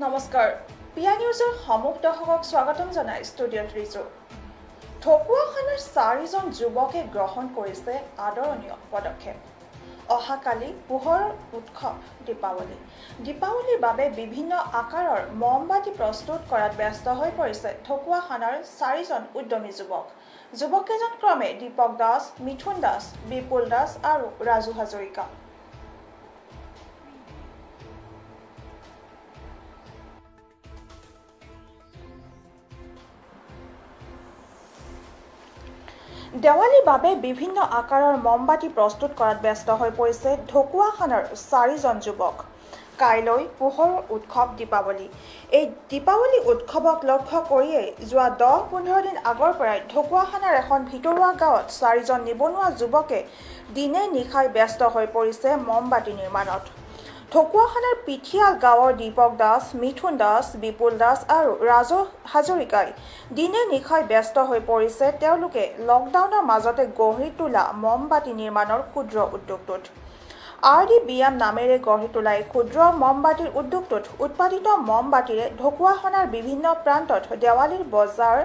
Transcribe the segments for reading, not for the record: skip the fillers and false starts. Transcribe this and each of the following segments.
নমস্কাৰ পিয়া নিউজৰ সমুখ দৰ্শকক স্বাগতম জনাই ষ্টুডিঅ'ত ৰিজু ঢকুৱাখানাৰ 4জন যুৱকে গ্ৰহণ কৰিছে আদৰণীয় পদক্ষেপ অহাকালি পোহৰ উৎসৱ দীপাৱলীৰ বাবে বিভিন্ন আকাৰৰ মমবাতি প্ৰস্তুত কৰাত ব্যস্ত হৈ পৰিছে ঢকুৱাখানাৰ 4জন উদ্যমী যুৱককেইজন ক্ৰমে দীপক দাস মিথুন দাস বিপুল দাস আৰু ৰাজু হাজৰিকা দেৱালীৰ বাবে বিভিন্ন আকাৰৰ মমবাতি প্ৰস্তুত কৰাত ব্যস্ত হৈ পৰিছে ঢকুৱাখানাৰ 4জন যুৱক কাইলৈ পোহৰ উৎসৱ দীপাৱলী এই দীপাৱলী উৎসৱক লক্ষ্য কৰিয়ে যোৱা 10-15 দিন আগৰ পৰাই ঢকুৱাখানাৰ এখন ভিতৰুৱা গাঁৱত 4জন নিবনুৱা যুৱকে দিনে নিশাই ব্যস্ত হৈ পৰিছে মমবাতি নিৰ্মাণত ঢকুৱাখানাৰ পিঠিয়াল গাঁৱৰ দীপক দাস মিথুন দাস বিপুল দাস আৰু ৰাজু হাজৰিকাই দিনে নিশাই ব্যস্ত হৈ পৰিছে তেওঁলোকে লকডাউনৰ মাজতে গঢ়ি তোলা মমবাতি নিৰ্মাণৰ ক্ষুদ্ৰ উদ্যোগটোত RDBM নামেৰে গঢ়ি তোলা এই ক্ষুদ্ৰ মমবাতিৰ উদ্যোগটোত উৎপাদিত মমবাতিৰে ঢকুৱাখানাৰ বিভিন্ন প্ৰান্তত দেৱালীৰ বজাৰ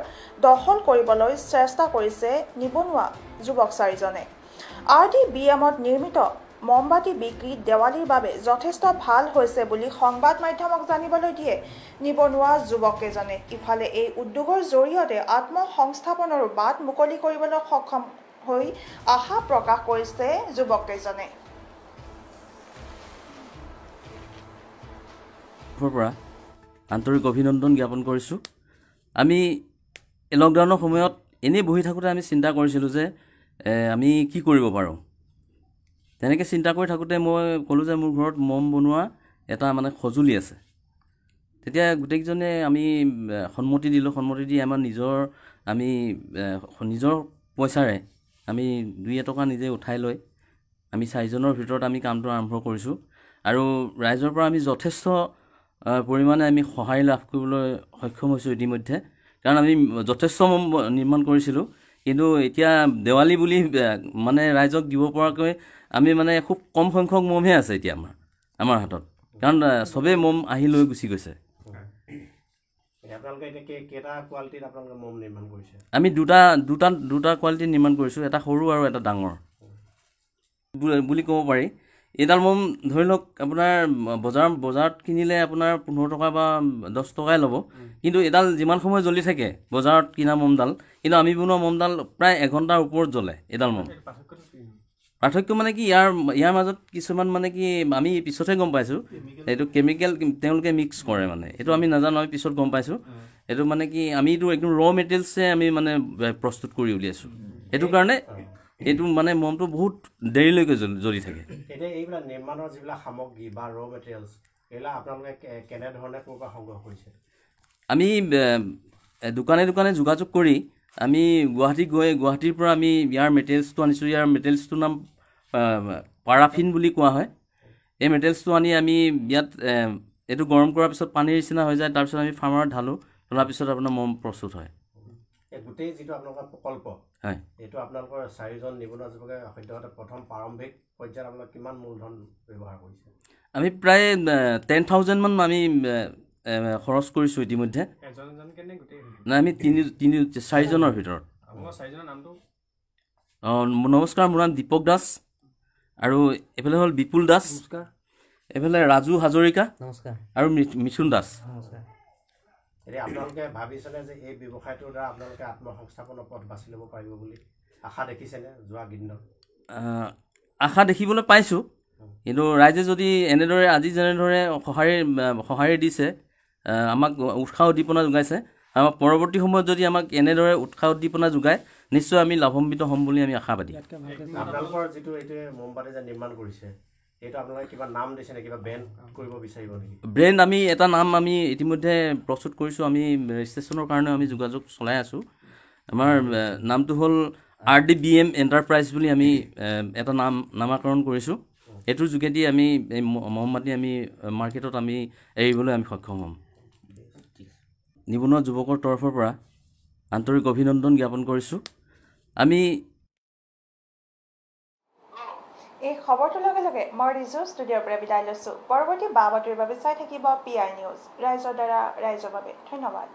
দখল কৰিবলৈ চেষ্টা কৰিছে নিবনুৱা যুৱক 4জনে RDBMত নিৰ্মিত মমবাতি বিক্ৰী দেৱালীৰ বাবে যথেষ্ট ভাল হৈছে বুলি সংবাদ মাধ্যমক জানিবলৈ দিয়ে নিবনুৱা যুৱককেইজনে ইফালে এই উদ্যোগৰ জৰিয়তে আত্মসংস্থাপনৰ বাট মুকলি কৰিবলৈ সক্ষম হৈ আশা প্ৰকাশ কৰিছে যুৱককেইজনে পৰা আন্তৰিক অভিনন্দন জ্ঞাপন কৰিছোঁ আমি লকডাউনৰ সময়ত এনেই বহি থাকোঁতে আমি চিন্তা কৰিছিলোঁ যে আমি কি কৰিব পাৰোঁ তেনেকৈ চিন্তা কৰি থাকোঁতে মই ক'লোঁ যে মোৰ ঘৰত মম বনোৱা এটা মানে সঁজুলি আছে তেতিয়া গোটেইকেইজনে আমি সন্মতি দিলোঁ সন্মতি দি আমাৰ নিজৰ পইচাৰে আমি 2 টকা নিজে উঠাই লৈ আমি 4জনৰ ভিতৰত আমি কামটো আৰম্ভ কৰিছোঁ আৰু ৰাইজৰ পৰা আমি যথেষ্ট পৰিমাণে আমি সহায় লাভ কৰিবলৈ সক্ষম হৈছোঁ ইতিমধ্যে কাৰণ আমি যথেষ্ট মম নিৰ্মাণ কৰিছিলোঁ কিন্তু এতিয়া দেৱালী বুলি মানে ৰাইজক দিব পৰাকৈ আমি মানে খুব কম সংখ্যক মমহে আছে এতিয়া আমাৰ হাতত কাৰণ সবেই মম আহি লৈ গুচি গৈছে আমি দুটা কোৱালিটি নিৰ্মাণ কৰিছোঁ এটা সৰু আৰু এটা ডাঙৰ বুলি ক'ব পাৰি এডাল মম ধৰি লওক আপোনাৰ বজাৰত কিনিলে আপোনাৰ 15 টকা বা 10 টকাই ল'ব কিন্তু এডাল যিমান সময় জ্বলি থাকে বজাৰত কিনা মমডাল কিন্তু আমি বনোৱা মমডাল প্ৰায় 1 ঘণ্টাৰ ওপৰত জ্বলে এডাল মম পাৰ্থক্য মানে কি ইয়াৰ মাজত কিছুমান মানে কি আমি পিছতহে গম পাইছোঁ এইটো কেমিকেল তেওঁলোকে মিক্স কৰে মানে এইটো আমি নাজানো আমি পিছত গম পাইছোঁ এইটো মানে কি আমিতো একদম ৰ মেটেৰিয়েলছে আমি মানে প্ৰস্তুত কৰি উলিয়াইছোঁ সেইটো কাৰণে এইটো মানে মমটো বহুত দেৰিলৈকে জ্বলি থাকে এতিয়া এইবিলাক নিৰ্মাণৰ যিবিলাক সামগ্ৰী বা ৰ মেটেৰিয়েলছ এইবিলাক আপোনালোকে কেনেধৰণে ক'ৰ পৰা সংগ্ৰহ কৰিছে আমি দোকানে যোগাযোগ কৰি আমি গুৱাহাটীৰ পৰা আমি ইয়াৰ মেটেৰিয়েলছটো আনিছোঁ ইয়াৰ মেটেৰিয়েলছটোৰ নাম পাৰাফিন বুলি কোৱা হয় এই মেটেৰিয়েলছটো আনি আমি ইয়াত এইটো গৰম কৰাৰ পিছত পানীৰ নিচিনা হৈ যায় তাৰপিছত আমি ফাৰ্মাৰত ঢলাৰ পিছত আপোনাৰ মম প্ৰস্তুত হয় গোটেই যিটো আপোনালোকৰ প্ৰকল্প হয় এইটো আপোনালোকৰ 4জন নিবনুৱা যুৱকে সদ্যহতে প্ৰথম প্ৰাৰম্ভিক পৰ্যায়ত আপোনালোকে কিমান মূলধন ব্যৱহাৰ কৰিছে আমি প্ৰায় 10,000 মান আমি খৰচ কৰিছোঁ ইতিমধ্যে নাই আমি 4জনৰ ভিতৰত নমস্কাৰ মোৰ নাম দীপক দাস আৰু এইফালে হ'ল বিপুল দাস এইফালে ৰাজু হাজৰিকা আৰু মিথুন দাস এতিয়া আপোনালোকে ভাবিছেনে যে এই ব্যৱসায়টোৰ দ্বাৰা আপোনালোকে আত্মসংস্থাপনৰ পথ বাছি ল'ব পাৰিব বুলি আশা দেখিছেনে যোৱা দিনত আশা দেখিবলৈ পাইছোঁ কিন্তু ৰাইজে যদি এনেদৰে আজি যেনেদৰে সঁহাৰি দিছে আমাক উৎসাহ উদ্দীপনা যোগাইছে আমাক পৰৱৰ্তী সময়ত যদি আমাক এনেদৰে উৎসাহ উদ্দীপনা যোগায় নিশ্চয় আমি লাভান্বিত হ'ম বুলি আমি আশাবাদী আপোনালোকৰ যিটো এইটো মমবাতি যে নিৰ্মাণ কৰিছে এইটো আপোনালোকে কিবা নাম দিছে নে কিবা ব্ৰেণ্ড কৰিব বিচাৰিব নেকি ব্ৰেণ্ড আমি এটা নাম আমি ইতিমধ্যে প্ৰস্তুত কৰিছোঁ আমি ৰেজিষ্ট্ৰেশ্যনৰ কাৰণে আমি যোগাযোগ চলাই আছোঁ আমাৰ নামটো হ'ল RDBM এণ্টাৰপ্ৰাইজ বুলি আমি এটা নামাকৰণ কৰিছোঁ এইটোৰ যোগেদি আমি এই মমবাতি আমি মাৰ্কেটত আমি এৰিবলৈ আমি সক্ষম হ'ম নিবনুৱা যুৱকৰ তৰফৰ পৰা আন্তৰিক অভিনন্দন জ্ঞাপন কৰিছোঁ আমি এই খবৰটোৰ লগে লগে মই ৰিজু ষ্টুডিঅ'ৰ পৰা বিদায় লৈছোঁ। পৰৱৰ্তী বা বাতৰিৰ বাবে চাই থাকিব PI নিউজ, ৰাইজৰ দ্বাৰা ৰাইজৰ বাবে। ধন্যবাদ।